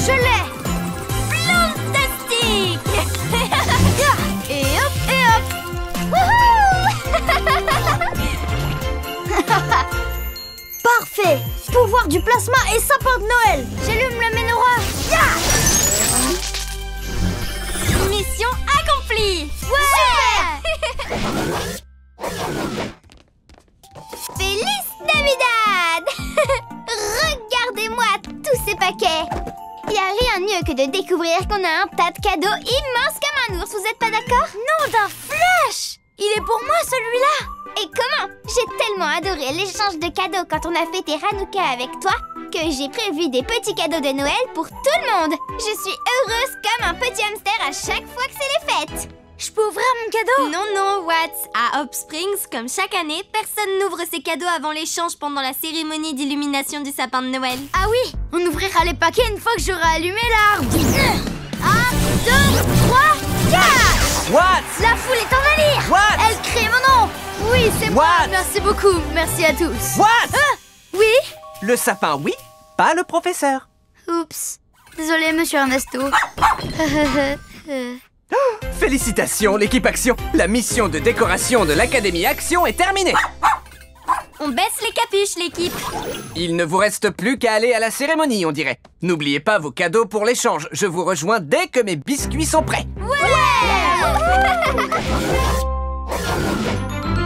Je l'ai! Plantastique! Et hop, et hop! Wouhou! Parfait! Pouvoir du plasma et sapin de Noël! J'allume la menorah! Yeah! Mission accomplie! Ouais! Feliz Navidad! Regardez-moi tous ces paquets! Y a rien de mieux que de découvrir qu'on a un tas de cadeaux immenses comme un ours, vous êtes pas d'accord? Non, d'un flash! Il est pour moi celui-là! Et comment? J'ai tellement adoré l'échange de cadeaux quand on a fêté Hanouka avec toi que j'ai prévu des petits cadeaux de Noël pour tout le monde. Je suis heureuse comme un petit hamster à chaque fois que c'est les fêtes. Je peux ouvrir mon cadeau? Non, non, Watts. À Hope Springs, comme chaque année, personne n'ouvre ses cadeaux avant l'échange pendant la cérémonie d'illumination du sapin de Noël. Ah oui, on ouvrira les paquets une fois que j'aurai allumé l'arbre. 1, 2, 3, 4! Watts! La foule est en délire! Watts! Elle crie mon nom! Oui, c'est moi! Watts! Merci beaucoup, merci à tous! Watts! Oui? Le sapin, oui, pas le professeur. Oups. Désolé, monsieur Ernesto. Félicitations, l'équipe Action. La mission de décoration de l'Académie Action est terminée. On baisse les capuches, l'équipe. Il ne vous reste plus qu'à aller à la cérémonie, on dirait. N'oubliez pas vos cadeaux pour l'échange. Je vous rejoins dès que mes biscuits sont prêts. Ouais!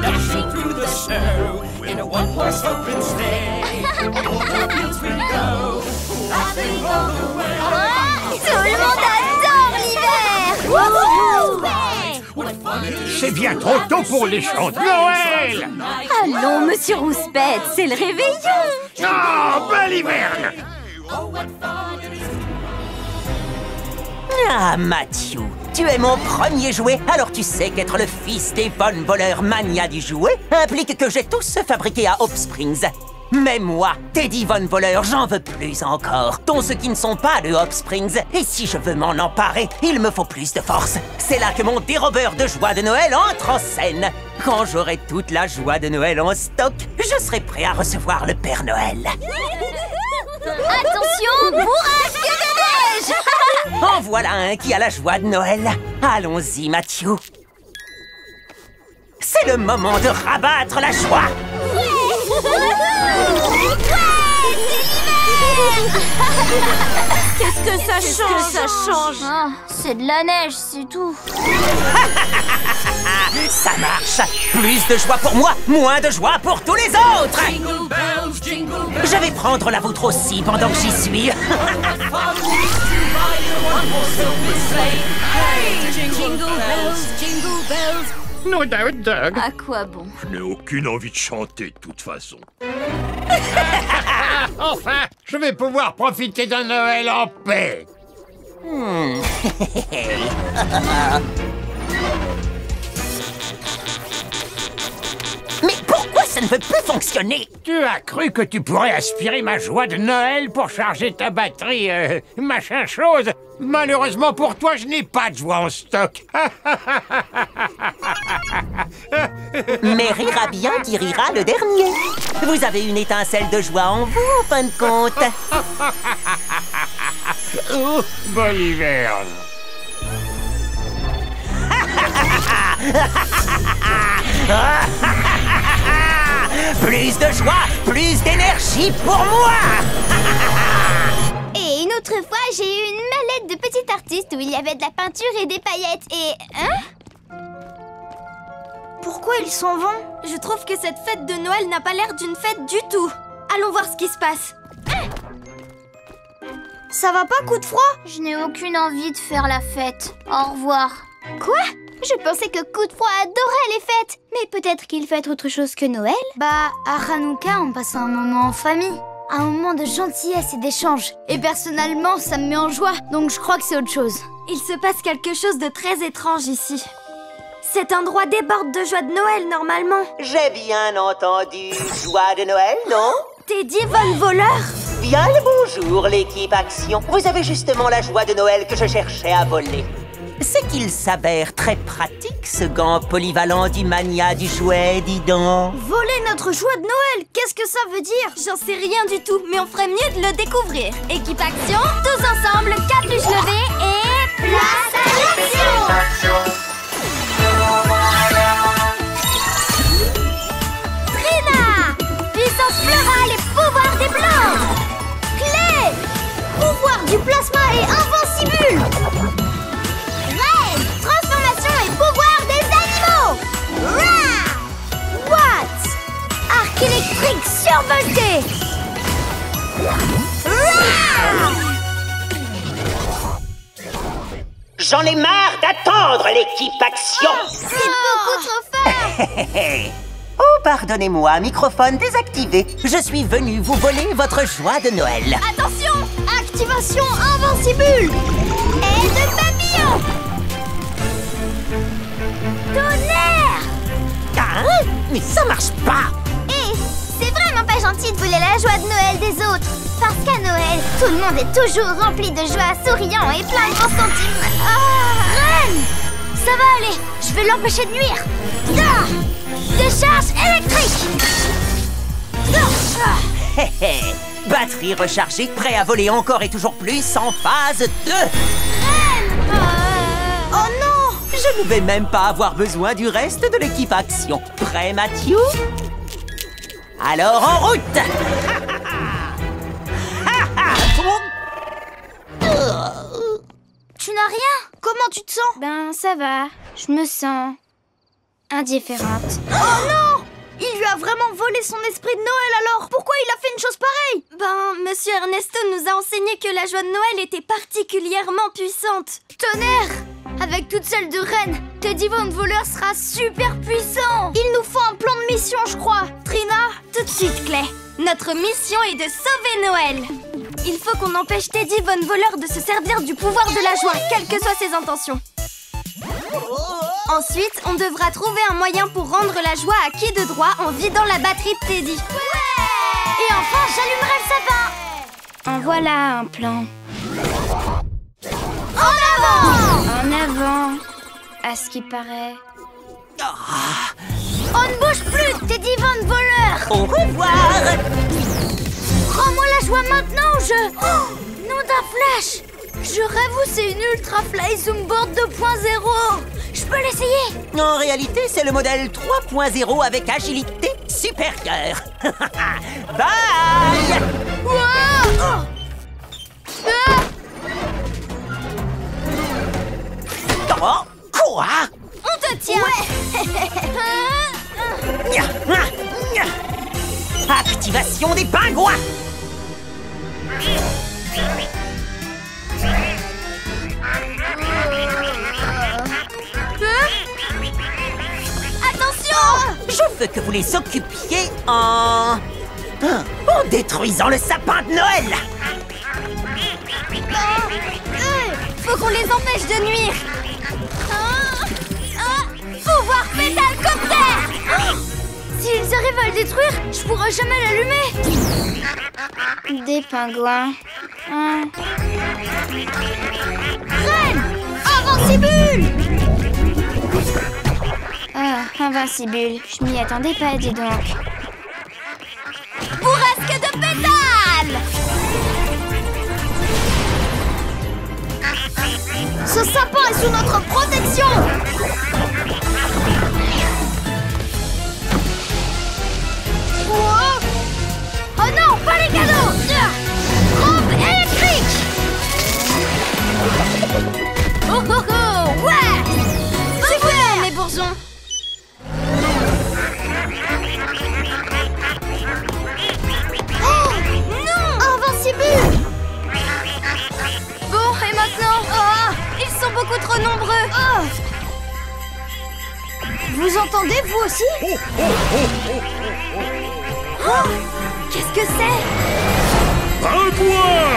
Dashing through the snow in a one-horse open sleigh. Over the fields we go, laughing all the way. Tout le monde adore l'hiver! C'est bien trop tôt pour les chants de Noël. Allons, monsieur Rouspette, c'est le réveillon! Oh, belle hiverne. Ah, Mathieu, tu es mon premier jouet, alors tu sais qu'être le fils des Von Voleurs mania du jouet implique que j'ai tous fabriqué à Hope Springs. Mais moi, Teddy Von Voleur, j'en veux plus encore, dont ceux qui ne sont pas de Hope Springs. Et si je veux m'en emparer, il me faut plus de force. C'est là que mon dérobeur de joie de Noël entre en scène. Quand j'aurai toute la joie de Noël en stock, je serai prêt à recevoir le Père Noël. Attention, bourrasque de neige! En voilà un qui a la joie de Noël. Allons-y, Mathieu. C'est le moment de rabattre la joie. Qu'est-ce que ça change? C'est de la neige, c'est tout. Ça marche. Plus de joie pour moi, moins de joie pour tous les autres. Jingle bells, jingle bells. Je vais prendre la vôtre aussi pendant que j'y suis. Hey, jingle bells, jingle bells. No doubt, Doug. À quoi bon? Je n'ai aucune envie de chanter de toute façon. Enfin, je vais pouvoir profiter d'un Noël en paix. Mais pourquoi ça ne veut plus fonctionner? Tu as cru que tu pourrais aspirer ma joie de Noël pour charger ta batterie, machin chose. Malheureusement pour toi, je n'ai pas de joie en stock. Mais rira bien qui rira le dernier. Vous avez une étincelle de joie en vous, en fin de compte. Oh, bonne hiverne. Plus de joie, plus d'énergie pour moi. Et une autre fois, j'ai eu une mallette de petit artiste où il y avait de la peinture et des paillettes et... Hein? Pourquoi ils s'en vont? Je trouve que cette fête de Noël n'a pas l'air d'une fête du tout. Allons voir ce qui se passe. Ça va pas, coup de froid? Je n'ai aucune envie de faire la fête. Au revoir. Quoi? Je pensais que coup de froid adorait les fêtes. Mais peut-être qu'il fête autre chose que Noël? Bah, à Hanouka, on passe un moment en famille. Un moment de gentillesse et d'échange. Et personnellement, ça me met en joie. Donc je crois que c'est autre chose. Il se passe quelque chose de très étrange ici. Cet endroit déborde de joie de Noël, normalement. J'ai bien entendu joie de Noël, non? Teddy Von Voleur? Bien le bonjour, l'équipe Action. Vous avez justement la joie de Noël que je cherchais à voler. c'est qu'il s'avère très pratique, ce gant polyvalent du mania du jouet, dis donc. Voler notre joie de Noël, qu'est-ce que ça veut dire? J'en sais rien du tout, mais on ferait mieux de le découvrir. Équipe action, tous ensemble, capuche levée et place à l'action! Trina! Puissance florale et pouvoir des plantes! Clé! Pouvoir du plasma et invincible! Reine! Transformation et pouvoir des animaux! Rah! What? Arc électrique survolté! Rah! J'en ai marre d'attendre, l'équipe action. C'est beaucoup trop fort! Oh, pardonnez-moi, microphone désactivé. Je suis venu vous voler votre joie de Noël. Attention! Activation invincible! Et de papillon! Tonnerre! Ah, mais ça marche pas. Et c'est vraiment pas gentil de voler la joie de Noël des autres. Parce qu'à Noël, tout le monde est toujours rempli de joie, souriant et plein de bons sentiments. Reine! Ça va aller, je vais l'empêcher de nuire. Décharge électrique! Hé hé. Batterie rechargée, prêt à voler encore et toujours plus en phase 2. Oh non! Je ne vais même pas avoir besoin du reste de l'équipe action. Prêt, Mathieu? Alors, en route! Tu n'as rien? Comment tu te sens? Ben, ça va. Je me sens indifférente. Oh non! Il lui a vraiment volé son esprit de Noël alors! Pourquoi il a fait une chose pareille? Ben, Monsieur Ernesto nous a enseigné que la joie de Noël était particulièrement puissante. Tonnerre! Avec toute celle de Reine, Teddy Von Voleur sera super puissant! Il nous faut un plan de mission, je crois! Trina, Tout de suite, Clay. Notre mission est de sauver Noël. Il faut qu'on empêche Teddy Von Voleur de se servir du pouvoir de la joie, quelles que soient ses intentions. Ensuite, on devra trouver un moyen pour rendre la joie à qui de droit en vidant la batterie de Teddy. Et enfin, j'allumerai le sapin! En voilà un plan. En avant! En avant, à ce qui paraît. On ne bouge plus, Teddy Von Voleur! Au revoir! Rends-moi la joie maintenant ou je... Oh, nom d'un flash! Je rêve ou c'est une Ultra Fly Zoomboard 2.0? Je peux l'essayer? En réalité, c'est le modèle 3.0 avec agilité supérieure. Bye! Wow! Oh, quoi? On te tient! Activation des pingouins! Attention! Je veux que vous les occupiez en détruisant le sapin de Noël! Faut qu'on les empêche de nuire. Pouvoir pétale copter! S'ils arrivent à le détruire, je pourrai jamais l'allumer! Des pingouins. Reine! Invincible! Ah, Invincible. Je m'y attendais pas, dis donc. Bourrasque de pétales! Ce sapin est sous notre protection! Oh non, pas les cadeaux! Rampe électrique! Oh oh oh! Ouais! C'est bon, mes bourgeons! Oh non! Invincible! Bon, et maintenant? Oh, ils sont beaucoup trop nombreux! Oh! Vous entendez, vous aussi? Oh, qu'est-ce que c'est? Pingouin!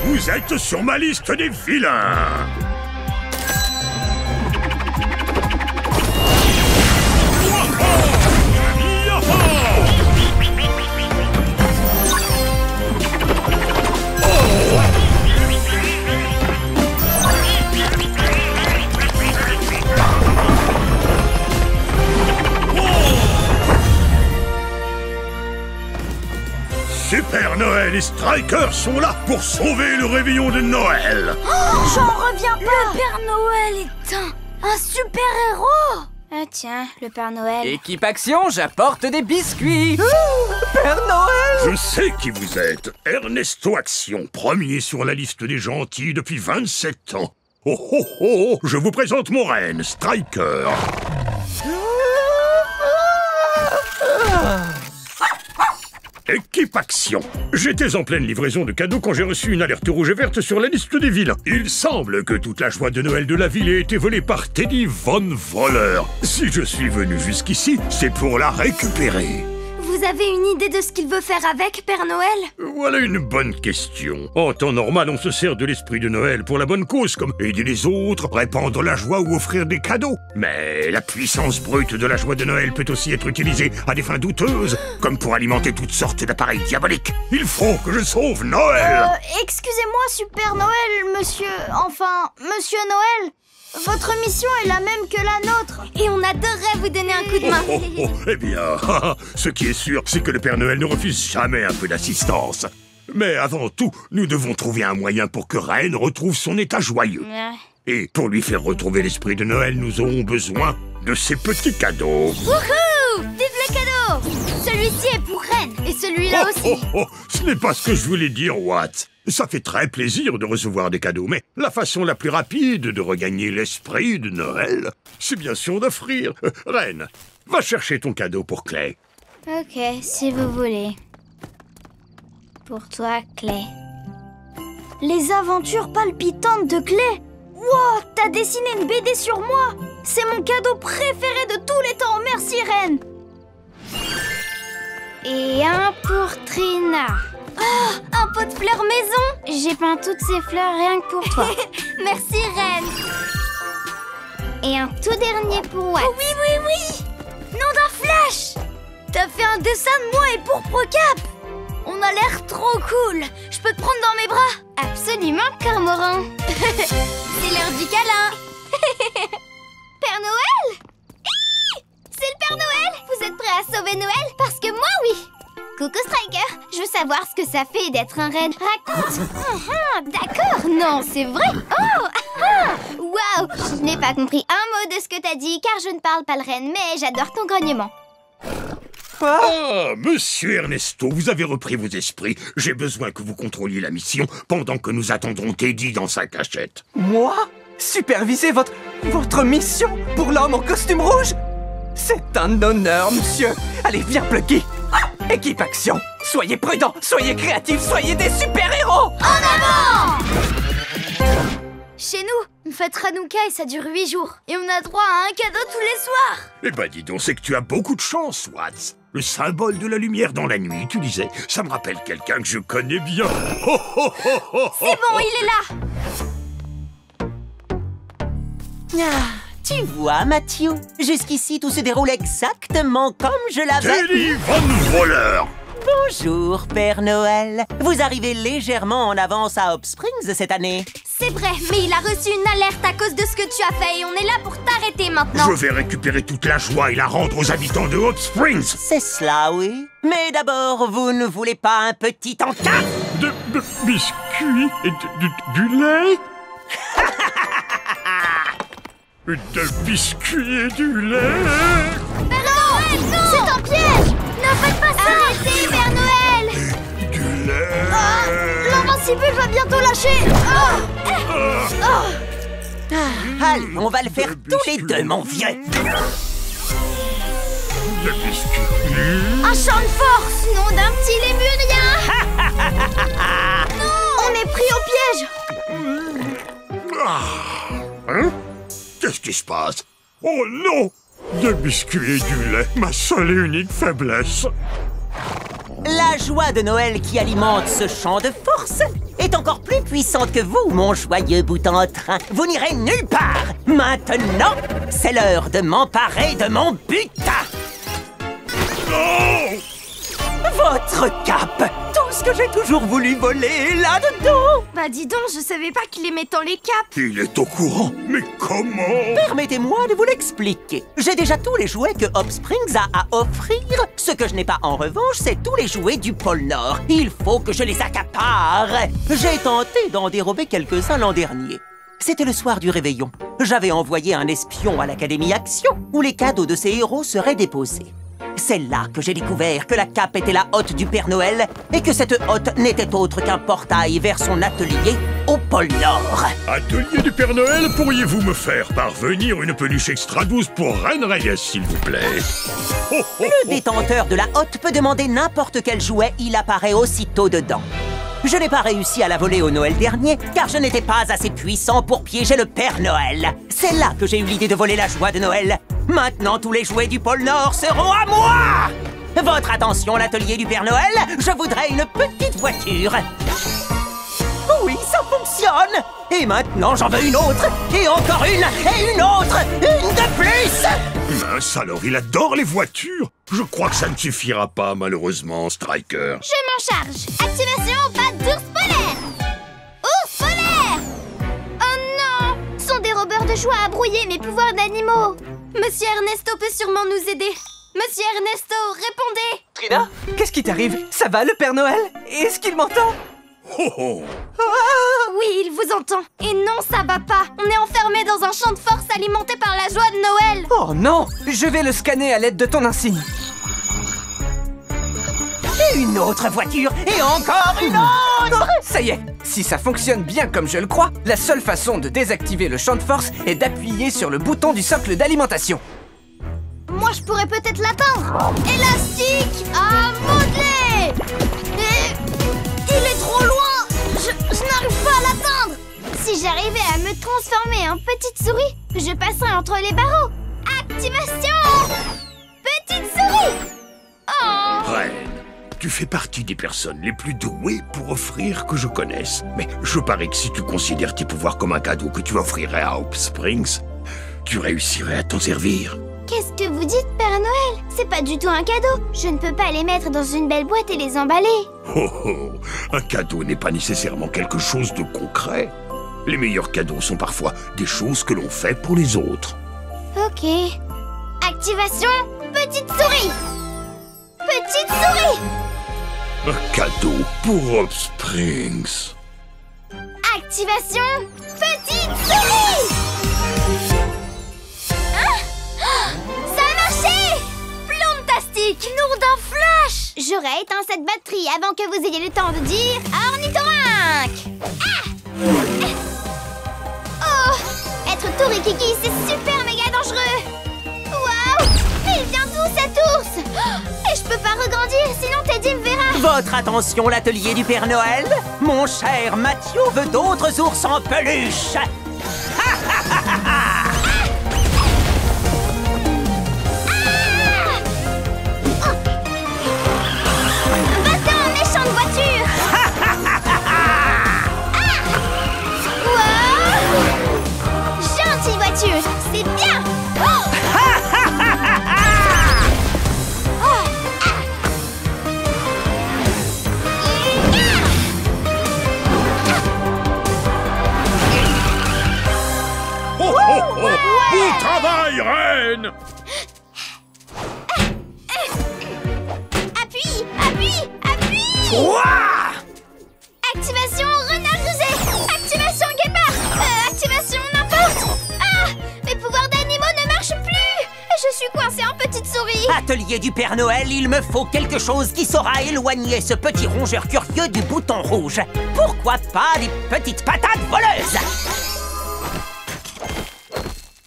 Vous êtes sur ma liste des vilains! Super Noël et Striker sont là pour sauver le réveillon de Noël. J'en reviens pas. Le Père Noël est un super-héros. Ah tiens, le Père Noël. Équipe Action, j'apporte des biscuits. Père Noël! Je sais qui vous êtes. Ernesto Action, premier sur la liste des gentils depuis 27 ans. Oh oh oh, je vous présente mon reine, Striker. Équipe Action. J'étais en pleine livraison de cadeaux quand j'ai reçu une alerte rouge et verte sur la liste des vilains. Il semble que toute la joie de Noël de la ville ait été volée par Teddy Von Voleur. Si je suis venu jusqu'ici, c'est pour la récupérer. Vous avez une idée de ce qu'il veut faire avec, Père Noël? Voilà une bonne question. En temps normal, on se sert de l'esprit de Noël pour la bonne cause, comme aider les autres, répandre la joie ou offrir des cadeaux. Mais la puissance brute de la joie de Noël peut aussi être utilisée à des fins douteuses, comme pour alimenter toutes sortes d'appareils diaboliques. Il faut que je sauve Noël. Excusez-moi, Super Noël, monsieur Noël. Votre mission est la même que la nôtre. Et on adorerait vous donner un coup de main. Oh, oh, oh. Eh bien, ce qui est sûr, c'est que le Père Noël ne refuse jamais un peu d'assistance. Mais avant tout, nous devons trouver un moyen pour que Reine retrouve son état joyeux. Et pour lui faire retrouver l'esprit de Noël, nous aurons besoin de ces petits cadeaux. Wouhou! Vive le cadeau! Celui-ci est pour Reine, et celui-là aussi. Oh, ce n'est pas ce que je voulais dire, Watts. Ça fait très plaisir de recevoir des cadeaux, mais la façon la plus rapide de regagner l'esprit de Noël, c'est bien sûr d'offrir. Reine, va chercher ton cadeau pour Clay. Ok, si vous voulez. Pour toi, Clay. Les aventures palpitantes de Clay. Wow, t'as dessiné une BD sur moi. C'est mon cadeau préféré de tous les temps. Merci, Reine. Et un pour Trina. Oh, un pot de fleurs maison. J'ai peint toutes ces fleurs rien que pour toi. Merci, Reine. Et un tout dernier pour Watts. Oh, oui. Nom d'un flash. T'as fait un dessin de moi et Pourpre-Cap. On a l'air trop cool. Je peux te prendre dans mes bras? Absolument, Cormoran. C'est l'heure du câlin. Père Noël? C'est le Père Noël. Vous êtes prêts à sauver Noël? Parce que moi, oui. Coucou Striker, je veux savoir ce que ça fait d'être un reine. Raconte. D'accord, non, c'est vrai. Waouh, je n'ai pas compris un mot de ce que t'as dit, car je ne parle pas le reine, mais j'adore ton grognement. Ah, monsieur Ernesto, vous avez repris vos esprits. J'ai besoin que vous contrôliez la mission pendant que nous attendrons Teddy dans sa cachette. Moi? Superviser votre mission pour l'homme en costume rouge? C'est un honneur, monsieur. Allez, viens, Plucky. Équipe Action, soyez prudents, soyez créatifs, soyez des super-héros. En avant! Chez nous, on fête Hanouka et ça dure 8 jours. Et on a droit à un cadeau tous les soirs. Eh ben, dis donc, c'est que tu as beaucoup de chance, Watts. Le symbole de la lumière dans la nuit, tu disais, ça me rappelle quelqu'un que je connais bien. C'est bon, il est là. Tu vois, Mathieu, jusqu'ici tout se déroule exactement comme je l'avais... Teddy Von Voleur. Bonjour, Père Noël. Vous arrivez légèrement en avance à Hop Springs cette année. C'est vrai, mais il a reçu une alerte à cause de ce que tu as fait et on est là pour t'arrêter maintenant. Je vais récupérer toute la joie et la rendre aux habitants de Hot Springs. C'est cela, oui. Mais d'abord, vous ne voulez pas un petit encas? De biscuits et du lait. De biscuits et du lait. Père Noël, non! C'est un piège! Ne faites pas ça! Arrêtez, Père Noël! Du lait. L'invincible va bientôt lâcher! Allez, on va le faire tous les deux, mon vieux. De biscuits. Un chant de force! Nom d'un petit lémurien! Non! On est pris au piège! Hein? Qu'est-ce qui se passe? Oh non! Des biscuits et du lait, ma seule et unique faiblesse. La joie de Noël qui alimente ce champ de force est encore plus puissante que vous, mon joyeux bout en train. Vous n'irez nulle part. Maintenant, c'est l'heure de m'emparer de mon butin. Non! Votre cape! Tout ce que j'ai toujours voulu voler là-dedans. Bah dis donc, je savais pas qu'il aimait tant les capes. Il est au courant. Mais comment? Permettez-moi de vous l'expliquer. J'ai déjà tous les jouets que Hop Springs a à offrir. Ce que je n'ai pas en revanche, c'est tous les jouets du pôle Nord. Il faut que je les accapare. J'ai tenté d'en dérober quelques-uns l'an dernier. C'était le soir du réveillon. J'avais envoyé un espion à l'Académie Action, où les cadeaux de ces héros seraient déposés. C'est là que j'ai découvert que la cape était la hotte du Père Noël et que cette hotte n'était autre qu'un portail vers son atelier au pôle Nord. Atelier du Père Noël, pourriez-vous me faire parvenir une peluche extra douce pour Reine Reyes, s'il vous plaît? Le détenteur de la hotte peut demander n'importe quel jouet, il apparaît aussitôt dedans. Je n'ai pas réussi à la voler au Noël dernier, car je n'étais pas assez puissant pour piéger le Père Noël. C'est là que j'ai eu l'idée de voler la joie de Noël. Maintenant, tous les jouets du pôle Nord seront à moi! Votre attention, l'atelier du Père Noël, je voudrais une petite voiture. Oui, ça fonctionne! Et maintenant, j'en veux une autre, et encore une, et une autre, une de plus! Mince alors, il adore les voitures. Je crois que ça ne suffira pas, malheureusement, Striker. Je m'en charge. Activation patte d'ours polaire. Ours polaire. Oh non, ce sont des robeurs de joie à brouiller mes pouvoirs d'animaux. Monsieur Ernesto peut sûrement nous aider. Monsieur Ernesto, répondez. Trina, qu'est-ce qui t'arrive? Ça va, le Père Noël? Est-ce qu'il m'entend? Oh oh. Oui, il vous entend. Et non, ça va pas. On est enfermé dans un champ de force alimenté par la joie de Noël. Oh non! Je vais le scanner à l'aide de ton insigne. Et une autre voiture, et encore une autre! Ça y est, si ça fonctionne bien comme je le crois, la seule façon de désactiver le champ de force est d'appuyer sur le bouton du socle d'alimentation. Moi, je pourrais peut-être l'atteindre. Élastique à modeler. Il est trop loin. Je n'arrive pas à l'atteindre. Si j'arrivais à me transformer en petite souris, je passerais entre les barreaux. Activation! Petite souris! Oh! Reine, tu fais partie des personnes les plus douées pour offrir que je connaisse. Mais je parie que si tu considères tes pouvoirs comme un cadeau que tu offrirais à Hope Springs, tu réussirais à t'en servir. Qu'est-ce que vous dites, Père Noël? C'est pas du tout un cadeau. Je ne peux pas les mettre dans une belle boîte et les emballer. Oh oh, un cadeau n'est pas nécessairement quelque chose de concret. Les meilleurs cadeaux sont parfois des choses que l'on fait pour les autres. Ok. Activation, petite souris. Petite souris. Un cadeau pour Hope Springs. Activation, petite souris. Ça a marché! Plantastique! Nom d'un flash! J'aurais éteint cette batterie avant que vous ayez le temps de dire ornithorynque! Ah! Oh! Être Tourikiki, c'est super méga dangereux! Waouh! Mais il vient d'où cet ours? Et je peux pas regrandir, sinon Teddy me verra! Votre attention, l'atelier du Père Noël. Mon cher Mathieu veut d'autres ours en peluche. Va-t'en, méchante voiture! Wow! Gentille voiture, c'est bien! Oh! Oh oh oh! Bon travail, Reine! Appuie! Appuie! Appuie! Ouah! Activation renard rusé! Activation guépard! Activation n'importe! Ah! Mes pouvoirs d'animaux ne marchent plus! Je suis coincée en petite souris! Atelier du Père Noël, il me faut quelque chose qui saura éloigner ce petit rongeur curieux du bouton rouge. Pourquoi pas des petites patates voleuses?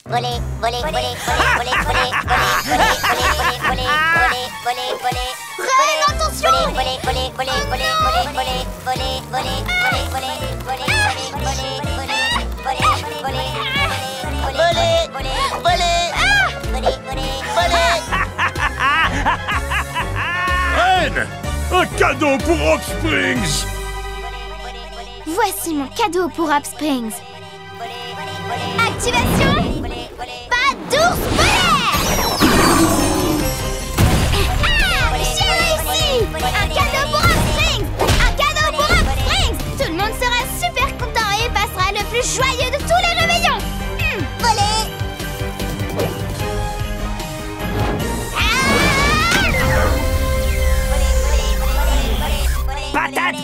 Voler, voler, voler, voler, voler, voler, voler, voler, voler, voler, voler, voler. Reine, attention! Voler, voler, voler, voler, voler, voler, voler, voler, voler, voler, voler, voler, voler, voler, voler, voler. Reine! Un cadeau pour Hope Springs! Voici mon cadeau pour Hope Springs. Activation! Pas d'ours polaire! Ah! J'ai réussi! Un cadeau pour Hope Springs!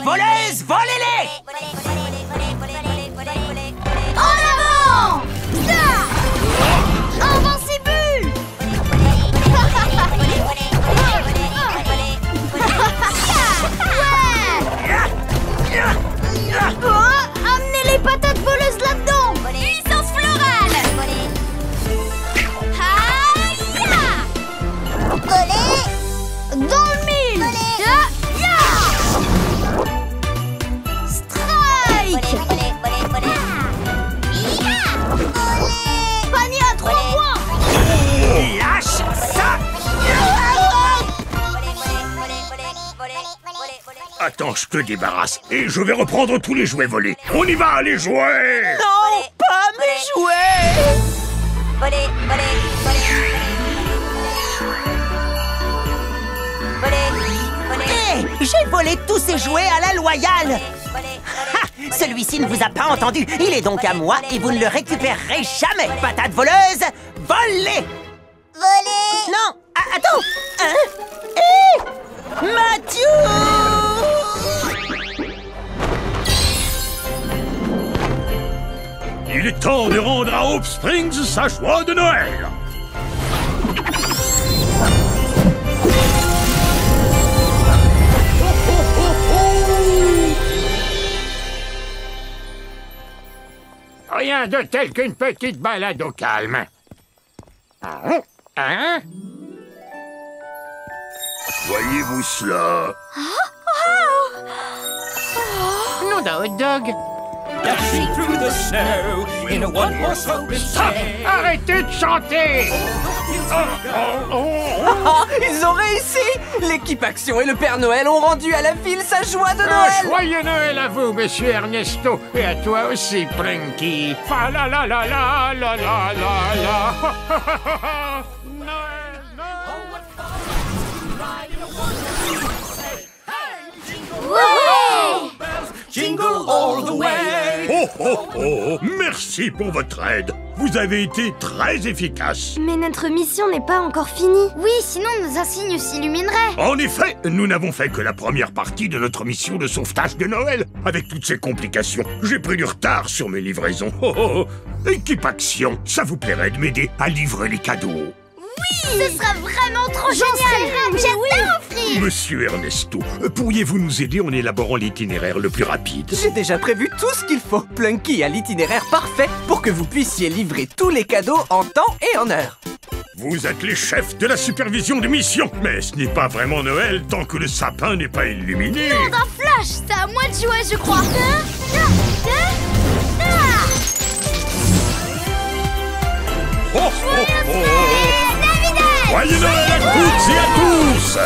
voleuses, volez-les! En avant! Invincible! Amenez les patates voleuses là-dedans! Puissance florale. Dans le mille! Strike! Panier à 3 points! Lâche ça! Attends, je te débarrasse et je vais reprendre tous les jouets volés. On y va, les jouets! Non, pas mes jouets! Hé, j'ai volé tous ces jouets à la loyale! Ha! Celui-ci ne vous a pas entendu. Il est donc à moi et vous ne le récupérerez jamais. Patate voleuse, volez! Voler. Non, attends! Hein? Hé! Mathieu! Il est temps de rendre à Hope Springs sa joie de Noël. Rien de tel qu'une petite balade au calme. Hein? Voyez-vous cela? Nom d'un hot dog. Dashing through the snow in a one-horse open sleigh. Arrêtez de chanter! Ah, ils ont réussi! L'équipe Action et le Père Noël ont rendu à la ville sa joie de Un Noël! joyeux Noël à vous, monsieur Ernesto, et à toi aussi, Plinky. Fa la la la la la la la la. Noël, Noël. Jingle all the way. Oh, oh, oh! Merci pour votre aide. Vous avez été très efficace. Mais notre mission n'est pas encore finie. Oui, sinon nos insignes s'illumineraient. En effet, nous n'avons fait que la première partie de notre mission de sauvetage de Noël. Avec toutes ces complications, j'ai pris du retard sur mes livraisons. Oh, oh, oh. Équipe Action, ça vous plairait de m'aider à livrer les cadeaux? Ce sera vraiment trop génial. J'adore, Free. Monsieur Ernesto, pourriez-vous nous aider en élaborant l'itinéraire le plus rapide? J'ai déjà prévu tout ce qu'il faut. Plunky a l'itinéraire parfait pour que vous puissiez livrer tous les cadeaux en temps et en heure. Vous êtes les chefs de la supervision de mission, mais ce n'est pas vraiment Noël tant que le sapin n'est pas illuminé. D'un flash, c'est à moi de jouer, je crois. Oh, oh, oh. Joyeux Noël à toutes et à tous!